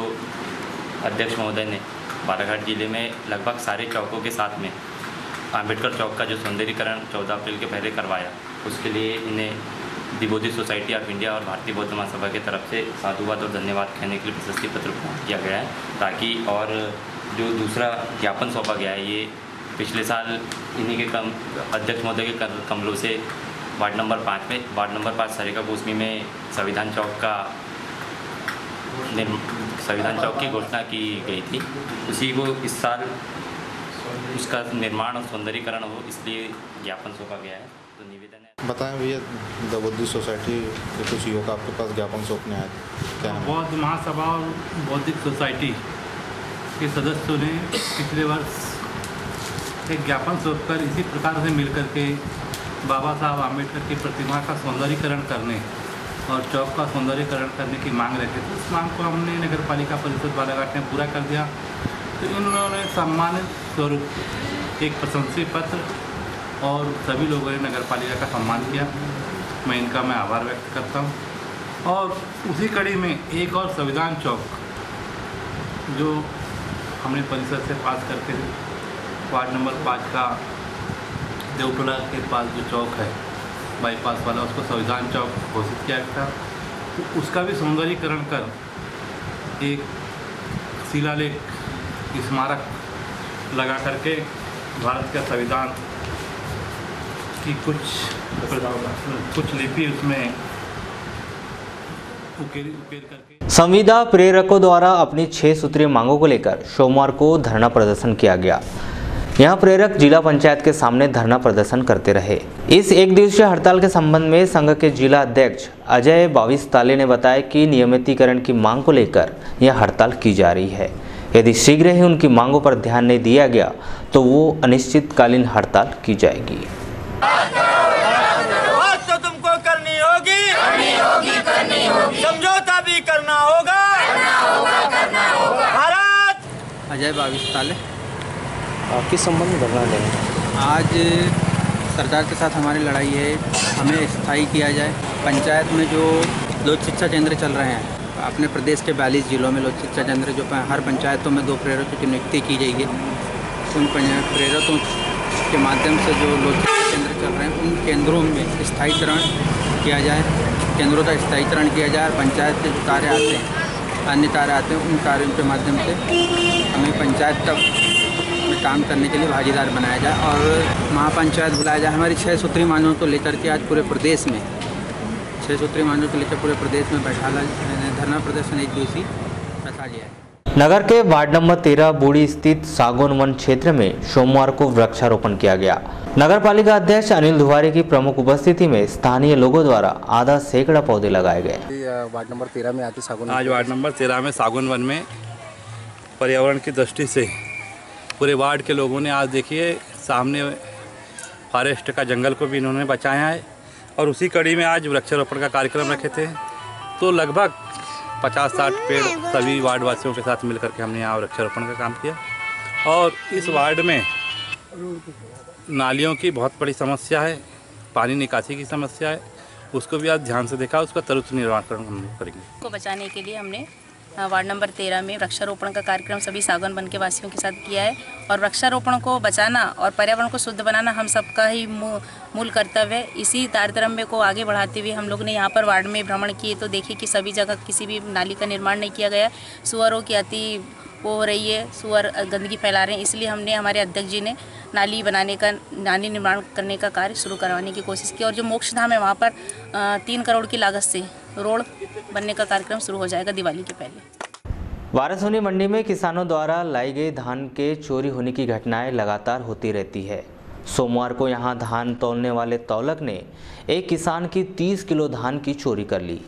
अध्यक्ष महोदय ने बालाघाट जिले में लगभग सारे चौकों के साथ में अंबेडकर चौक का जो सौंदर्यीकरण 14 अप्रैल के पहले करवाया, उसके लिए इन्हें दी बुद्धिस्ट सोसाइटी ऑफ इंडिया और भारतीय बौद्ध महासभा की तरफ से साधुवाद और धन्यवाद कहने के लिए प्रशस्ति पत्र किया गया है। ताकि और जो दूसरा ज्ञापन सौंपा गया है, ये पिछले साल इन्हीं के अध्यक्ष महोदय के कमलों से वार्ड नंबर 5 सरेगा भूसमी में संविधान चौक की घोषणा की गई थी। उसी को इस साल उसका निर्माण और सौंदर्यीकरण हो, इसलिए ज्ञापन सौंपा गया है। तो निवेदन है। बताएं भैया, द बुद्धिस्ट सोसाइटी के कुछ युवक आपके पास ज्ञापन सौंपने आए, क्या है? बौद्ध महासभा और बौद्धिक सोसाइटी के सदस्यों ने पिछले वर्ष एक ज्ञापन सौंपकर इसी प्रकार से मिलकर के बाबा साहब आम्बेडकर की प्रतिमा का सौंदर्यीकरण करने और चौक का सौंदर्यीकरण करने की मांग रखे थे। उस मांग को हमने नगर पालिका परिषद बालाघाट ने पूरा कर दिया। तो इन्होंने सम्मानित स्वरूप एक प्रशंसा पत्र और सभी लोगों ने नगर पालिका का सम्मान किया। मैं आभार व्यक्त करता हूँ। और उसी कड़ी में एक और संविधान चौक जो हमने परिषद से पास करके वार्ड नंबर 5 का देवटोला के पास जो चौक है बाईपास वाला, उसको संविधान चौक घोषित किया था। तो उसका भी सौंदर्यीकरण कर एक शिलालेख स्मारक लगा करके भारत का संविधान की कुछ लिपि उसमें उकेर करके संविदा प्रेरकों द्वारा अपनी 6 सूत्रीय मांगों को लेकर सोमवार को धरना प्रदर्शन किया गया। यहां प्रेरक जिला पंचायत के सामने धरना प्रदर्शन करते रहे। इस एक दिवसीय हड़ताल के संबंध में संघ के जिला अध्यक्ष अजय बाविस्ताले ने बताया कि नियमितीकरण की मांग को लेकर यह हड़ताल की जा रही है। यदि शीघ्र ही उनकी मांगों पर ध्यान नहीं दिया गया तो वो अनिश्चितकालीन हड़ताल की जाएगी। तो तुमको करनी होगी, समझौता भी करना होगा। भारत। अजय बाविस्ताले। किस संबंध में धरना दे रहे हैं? आज सरकार के साथ हमारी लड़ाई है, हमें स्थायी किया जाए। पंचायत में जो लोक शिक्षा केंद्र चल रहे हैं, अपने प्रदेश के 42 जिलों में लोक शिक्षा केंद्र जो हर पंचायतों में 2 प्रेरकों की नियुक्ति की गई है। उन प्रेरकों के माध्यम से जो लोक शिक्षा केंद्र चल रहे हैं, उन केंद्रों में स्थायीकरण किया जाए, केंद्रों का स्थायीकरण किया जाए। पंचायत के जो कार्य आते हैं, अन्य कार्य आते हैं, उन कार्यों के माध्यम से हमें पंचायत का काम करने के लिए भागीदार बनाया जाए और महापंचायत बुलाया जाए। हमारी 6 सूत्रीय मांगों को लेकर के आज पूरे प्रदेश में 6 सूत्रीय मांगों को लेकर पूरे प्रदेश में धरना प्रदर्शन एक दिवसीय रखा गया है। नगर के वार्ड नंबर 13 बूढ़ी स्थित सागौन वन क्षेत्र में सोमवार को वृक्षारोपण किया गया। नगर पालिका अध्यक्ष अनिल धुवारे की प्रमुख उपस्थिति में स्थानीय लोगों द्वारा आधा सैकड़ा पौधे लगाए गए। वार्ड नंबर 13 में आते सागौन, आज वार्ड नंबर 13 में सागौन वन में पर्यावरण की दृष्टि से पूरे वार्ड के लोगों ने आज देखिए सामने फॉरेस्ट का जंगल को भी इन्होंने बचाया है और उसी कड़ी में आज वृक्षारोपण का कार्यक्रम रखे थे। तो लगभग 50-60 पेड़ सभी वार्ड वासियों के साथ मिलकर के हमने यहाँ वृक्षारोपण का काम किया। और इस वार्ड में नालियों की बहुत बड़ी समस्या है, पानी निकासी की समस्या है, उसको भी आज ध्यान से देखा, उसका त्वरित निराकरण हम करेंगे। को बचाने के लिए हमने वार्ड नंबर 13 में वृक्षारोपण का कार्यक्रम सभी सागौन वन के वासियों के साथ किया है। और वृक्षारोपण को बचाना और पर्यावरण को शुद्ध बनाना हम सबका ही मूल कर्तव्य है। इसी तारतम्य को आगे बढ़ाते हुए हम लोग ने यहाँ पर वार्ड में भ्रमण किए तो देखिए कि सभी जगह किसी भी नाली का निर्माण नहीं किया गया। सुअरों की अति वो हो रही है, सुअर गंदगी फैला रहे हैं, इसलिए हमने हमारे अध्यक्ष जी ने नाली निर्माण करने का कार्य शुरू करवाने की कोशिश की। और जो मोक्ष धाम है वहाँ पर 3 करोड़ की लागत से रोड बनने का कार्यक्रम शुरू हो जाएगा दिवाली के पहले। वारासोनी मंडी में किसानों द्वारा लाई गई धान के चोरी होने की घटनाएं लगातार होती रहती है। सोमवार को यहां धान तौलने वाले तौलक ने एक किसान की 30 किलो धान की चोरी कर ली।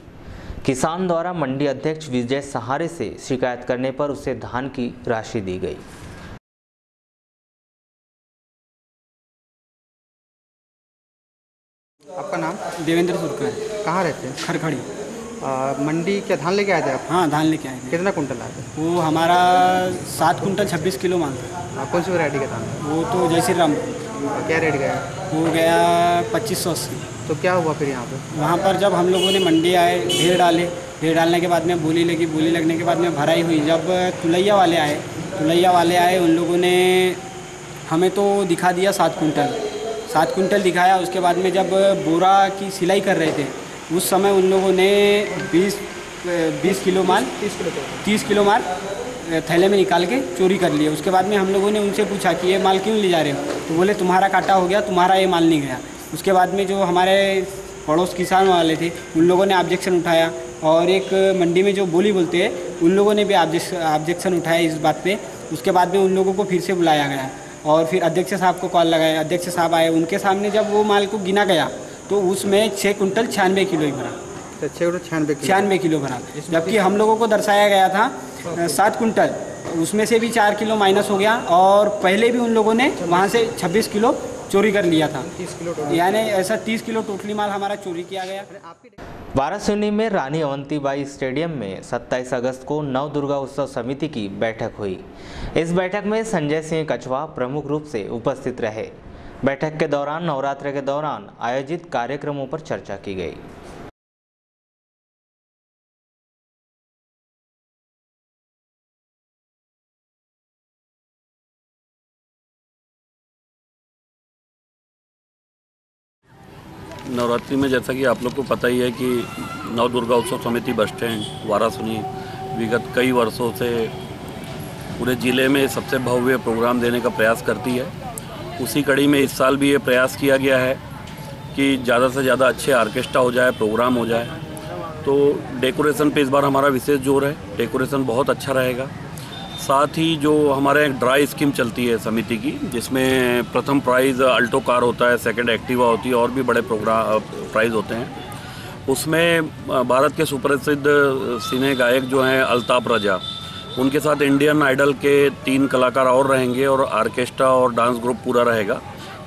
किसान द्वारा मंडी अध्यक्ष विजय सहारे से शिकायत करने पर उसे धान की राशि दी गई। आपका नाम? देवेंद्र सुरकर। कहाँ रहते हैं? खरखड़ी। मंडी क्या धान लेके आए थे आप? हाँ, धान लेके आए थे। कितना कुंटल आए थे? वो हमारा 7 कुंटल 26 किलो माल था। कौन सी वैरायटी का धान? वो तो जय श्री राम। क्या रेट गया? वो गया 2580। तो क्या हुआ फिर यहाँ पे? वहाँ पर जब हम लोगों ने मंडी आए, ढेर डाले, ढेर डालने के बाद में बोली लगी, बोली लगने के बाद में भराई हुई। जब तुलैया वाले आए उन लोगों ने हमें तो दिखा दिया 7 कुंटल दिखाया। उसके बाद में जब बोरा की सिलाई कर रहे थे उस समय उन लोगों ने 20 किलो माल 30 किलो माल थैले में निकाल के चोरी कर लिया। उसके बाद में हम लोगों ने उनसे पूछा कि ये माल क्यों ले जा रहे हो, तो बोले तुम्हारा काटा हो गया, तुम्हारा ये माल नहीं गया। उसके बाद में जो हमारे पड़ोस किसान वाले थे उन लोगों ने ऑब्जेक्शन उठाया और एक मंडी में जो बोली बोलते हैं उन लोगों ने भी ऑब्जेक्शन उठाया इस बात पे। उसके बाद में उन लोगों को फिर से बुलाया गया और फिर अध्यक्ष साहब को कॉल लगाया। अध्यक्ष साहब आए, उनके सामने जब वो माल को गिना गया तो उसमें 6 कुंटल 96 किलो ही भरा। 96 किलो भरा, जबकि हम लोगों को दर्शाया गया था 7 कुंटल। उसमें से भी 4 किलो माइनस हो गया और पहले भी उन लोगों ने वहाँ से 26 किलो चोरी कर लिया था। यानी ऐसा 30 किलो टोटली माल हमारा चोरी किया गया। वारासोनी में रानी अवंतीबाई स्टेडियम में 27 अगस्त को नव दुर्गा उत्सव समिति की बैठक हुई। इस बैठक में संजय सिंह कछवा प्रमुख रूप से उपस्थित रहे। बैठक के दौरान नवरात्र के दौरान आयोजित कार्यक्रमों पर चर्चा की गई। नवरात्रि में जैसा कि आप लोग को पता ही है कि नव दुर्गा उत्सव समिति बस स्टैंड वारासोनी विगत कई वर्षों से पूरे ज़िले में सबसे भव्य प्रोग्राम देने का प्रयास करती है। उसी कड़ी में इस साल भी ये प्रयास किया गया है कि ज़्यादा से ज़्यादा अच्छे ऑर्केस्ट्रा हो जाए, प्रोग्राम हो जाए। तो डेकोरेशन पे इस बार हमारा विशेष जोर है। डेकोरेशन बहुत अच्छा रहेगा। साथ ही जो हमारे एक ड्राई स्कीम चलती है समिति की, जिसमें प्रथम प्राइज़ अल्टो कार होता है, सेकंड एक्टिवा होती है और भी बड़े प्रोग्राम प्राइज़ होते हैं। उसमें भारत के सुप्रसिद्ध सिने गायक जो हैं अल्ताफ रजा, उनके साथ इंडियन आइडल के 3 कलाकार और रहेंगे और ऑर्केस्ट्रा और डांस ग्रुप पूरा रहेगा।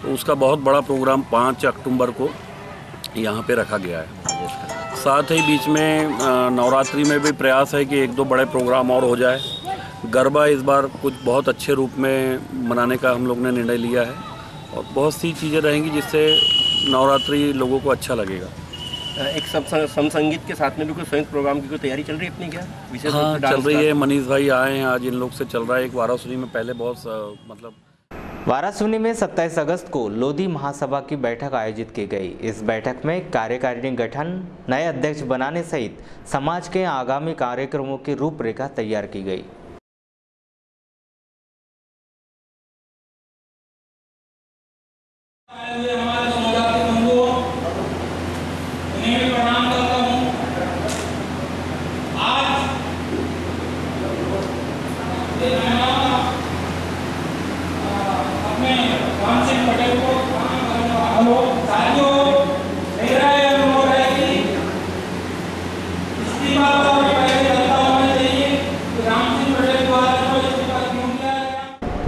तो उसका बहुत बड़ा प्रोग्राम 5 अक्टूबर को यहाँ पे रखा गया है। साथ ही बीच में नवरात्रि में भी प्रयास है कि 1-2 बड़े प्रोग्राम और हो जाए। गरबा इस बार कुछ बहुत अच्छे रूप में मनाने का हम लोग ने निर्णय लिया है और बहुत सी चीज़ें रहेंगी जिससे नवरात्रि लोगों को अच्छा लगेगा। एक संगीत के साथ में भी कोई संयुक्त प्रोग्राम की कोई तैयारी चल रही है अपनी क्या? विशेष हाँ, चल रही है। मनीष भाई आए हैं आज, इन लोग से चल रहा है। एक वारासोनी में पहले बहुत वारासोनी में 27 अगस्त को लोधी महासभा की बैठक आयोजित की गई। इस बैठक में कार्यकारिणी गठन, नए अध्यक्ष बनाने सहित समाज के आगामी कार्यक्रमों की रूपरेखा तैयार की गई।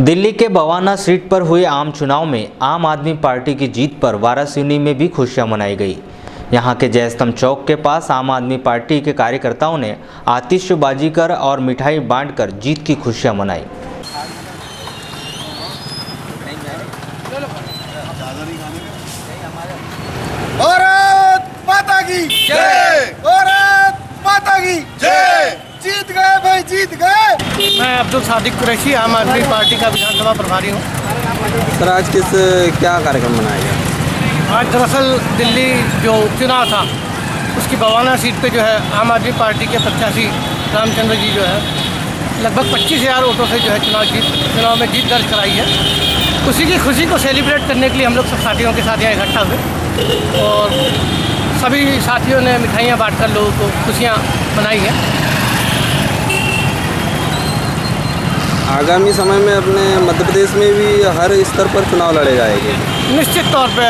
दिल्ली के बवाना सीट पर हुए आम चुनाव में आम आदमी पार्टी की जीत पर वाराणसी में भी खुशियां मनाई गई। यहां के जयस्तंभ चौक के पास आम आदमी पार्टी के कार्यकर्ताओं ने आतिशबाजी कर और मिठाई बांटकर जीत की खुशियां मनाई। भारत माता की जय! भारत माता की जय! जीत गए भाई, जीत गए। मैं अब्दुल सादिक कुरैशी, आम आदमी पार्टी का विधानसभा प्रभारी हूँ। सर, आज क्या कार्यक्रम मनाया गया? आज दरअसल दिल्ली जो उपचुनाव था उसकी बवाना सीट पे जो है आम आदमी पार्टी के प्रत्याशी रामचंद्र जी जो है लगभग 25,000 वोटों से जो है चुनाव में जीत दर्ज कराई है। उसी की खुशी को सेलिब्रेट करने के लिए हम लोग सब साथियों के साथ यहाँ इकट्ठा हुए और सभी साथियों ने मिठाइयाँ बांटकर लोगों को खुशियाँ मनाई हैं। आगामी समय में अपने मध्य प्रदेश में भी हर स्तर पर चुनाव लड़े जाएंगे? निश्चित तौर पे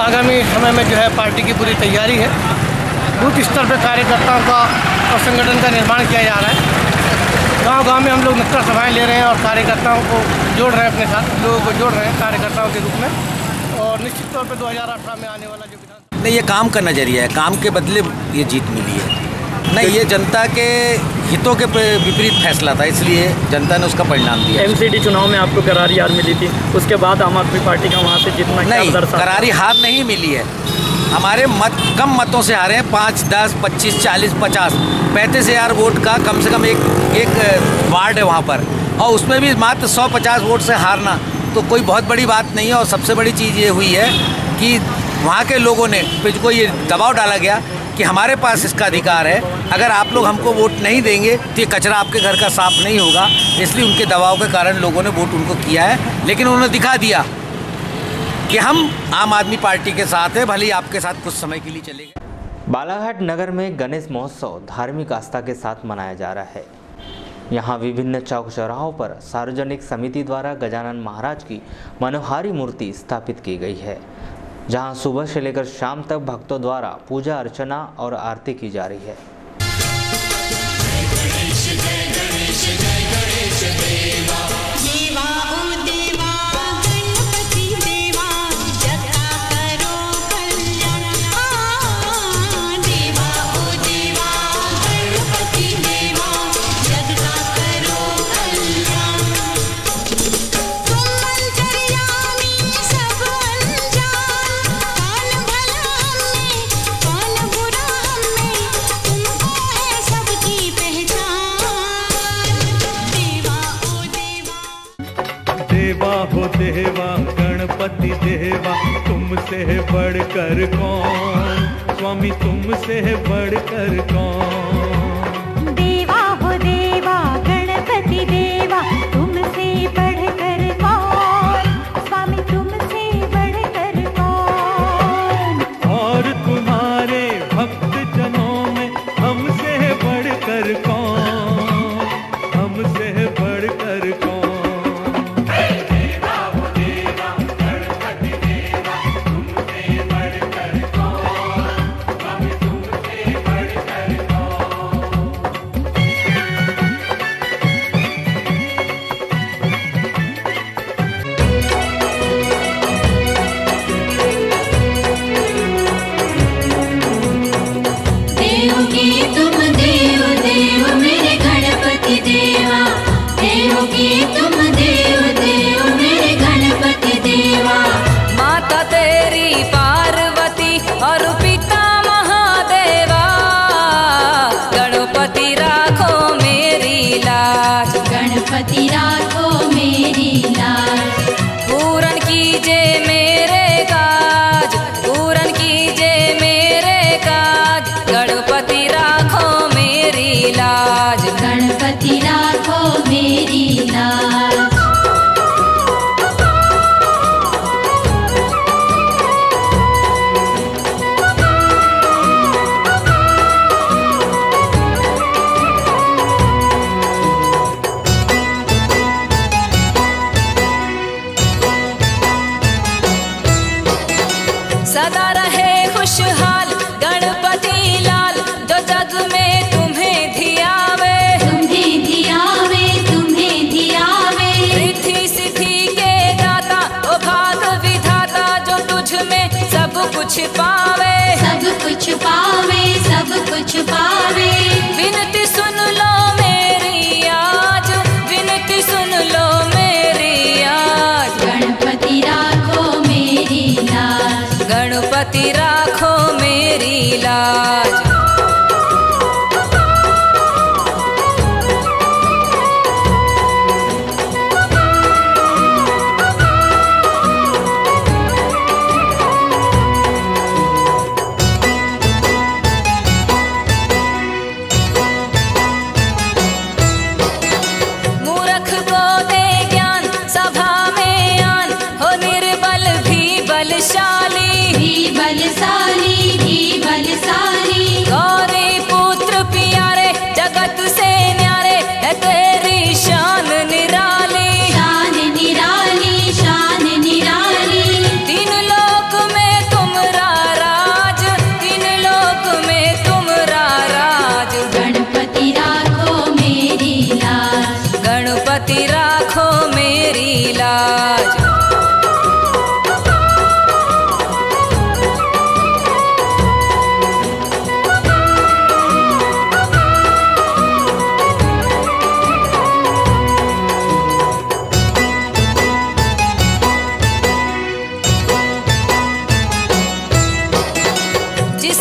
आगामी समय में जो है पार्टी की पूरी तैयारी है। बूथ स्तर पर कार्यकर्ताओं का और संगठन का निर्माण किया जा रहा है। गांव-गांव में हम लोग नुक्कड़ सभाएं ले रहे हैं और कार्यकर्ताओं को जोड़ रहे हैं, अपने साथ लोगों को जोड़ रहे हैं कार्यकर्ताओं के रूप में। और निश्चित तौर पर 2018 में आने वाला जो विधान नहीं, ये काम का नज़रिया है, काम के बदले ये जीत मिली है। नहीं, ये जनता के हितों के विपरीत फैसला था, इसलिए जनता ने उसका परिणाम दिया। एमसीडी चुनाव में आपको करारी हार मिली थी, उसके बाद आम आदमी पार्टी का वहाँ से जितना नहीं, करारी हार नहीं मिली है। हमारे मत कम मतों से हारे हैं, 5, 10, 25, 40, 50, 35,000 वोट का कम से कम एक वार्ड है वहाँ पर, और उसमें भी मात्र 150 वोट से हारना तो कोई बहुत बड़ी बात नहीं है। और सबसे बड़ी चीज़ ये हुई है कि वहाँ के लोगों ने मुझको ये दबाव डाला गया कि हमारे पास इसका अधिकार है, अगर आप लोग हमको वोट नहीं देंगे तो ये कचरा आपके घर का साफ नहीं होगा। इसलिए उनके दबाव के कारण लोगों ने वोट उनको किया है, लेकिन उन्होंने दिखा दिया कि हम आम आदमी पार्टी के साथ हैं, भले ही आपके साथ कुछ समय के लिए चलेगा। बालाघाट नगर में गणेश महोत्सव धार्मिक आस्था के साथ मनाया जा रहा है। यहाँ विभिन्न चौक चौराहों पर सार्वजनिक समिति द्वारा गजानन महाराज की मनोहारी मूर्ति स्थापित की गई है, जहां सुबह से लेकर शाम तक भक्तों द्वारा पूजा अर्चना और आरती की जा रही है। देवा गणपति देवा, तुमसे बढ़कर कौन, स्वामी तुमसे बढ़कर कौन। देवा हो देवा गणपति देवा, तुमसे बढ़कर कौन, स्वामी तुमसे बढ़कर कौन। और तुम्हारे भक्त जनों में हमसे बढ़कर कौन, हमसे बढ़कर कौन। गणपति राखो मेरी लाज, पूरन कीजे मेरे काज, पूरन कीजे मेरे काज, गणपति राखो मेरी लाज, गणपति राखो मेरी लाज। सदा रहे खुशहाल गणपति लाल, जो जग में तुम्हें धियावे, तुम्हें धियावे, तुम्हें धियावे। रिद्धि सिद्धि के दाता ओ भाग विधाता, जो तुझ में सब कुछ पावे, सब कुछ पावे, सब कुछ पावे। विनती सुन लो मेरी आज, विनती सुन लो मेरी आज, गणपति राखो मेरी लाज, गणपति राखो मेरी लाज। मूर्ख को दे ज्ञान सभा में आन, हो निर्बल भी बलशाली, भी बलशाली, भी बलशाली। गौरी पुत्र प्यारे जगत से न्यारे, है तेरी शान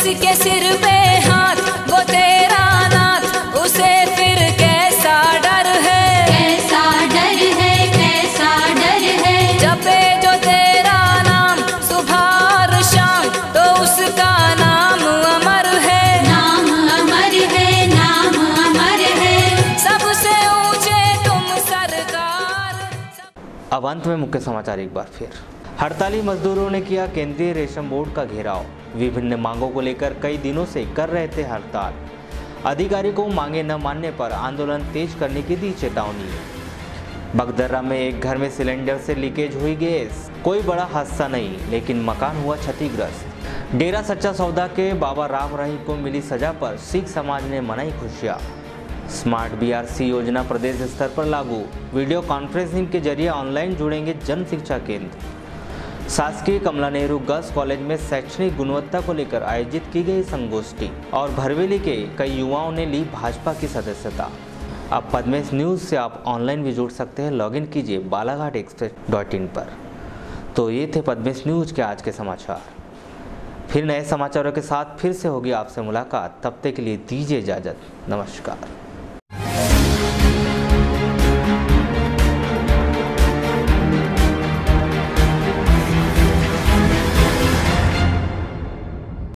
जिसके सिर पे हाथ वो तेरा नाथ, उसे फिर कैसा डर है, कैसा डर है, कैसा डर है। जपे जो तेरा नाम सुबह और शाम, तो उसका नाम अमर है, नाम अमर है, नाम अमर है। सबसे ऊंचे तुम सरकार। अब अंत में मुख्य समाचार एक बार फिर। हड़ताली मजदूरों ने किया केंद्रीय रेशम बोर्ड का घेराव। विभिन्न मांगों को लेकर कई दिनों से कर रहे थे हड़ताल। अधिकारी को मांगे न मानने पर आंदोलन तेज करने की दी चेतावनी। बगदर्रा में एक घर में सिलेंडर से लीकेज हुई गैस। कोई बड़ा हादसा नहीं, लेकिन मकान हुआ क्षतिग्रस्त। डेरा सच्चा सौदा के बाबा राम रहीम को मिली सजा पर सिख समाज ने मनाई खुशियां। स्मार्ट बीआरसी योजना प्रदेश स्तर पर लागू। वीडियो कॉन्फ्रेंसिंग के जरिए ऑनलाइन जुड़ेंगे जन शिक्षा केंद्र। शासकीय कमला नेहरू गर्ल्स कॉलेज में शैक्षणिक गुणवत्ता को लेकर आयोजित की गई संगोष्ठी और भरवेली के कई युवाओं ने ली भाजपा की सदस्यता। अब पद्मेश न्यूज़ से आप ऑनलाइन भी जुड़ सकते हैं। लॉगिन कीजिए balaghatexpress.in पर। तो ये थे पद्मेश न्यूज़ के आज के समाचार। फिर नए समाचारों के साथ फिर से होगी आपसे मुलाकात। तब तक के लिए दीजिए इजाज़त। नमस्कार।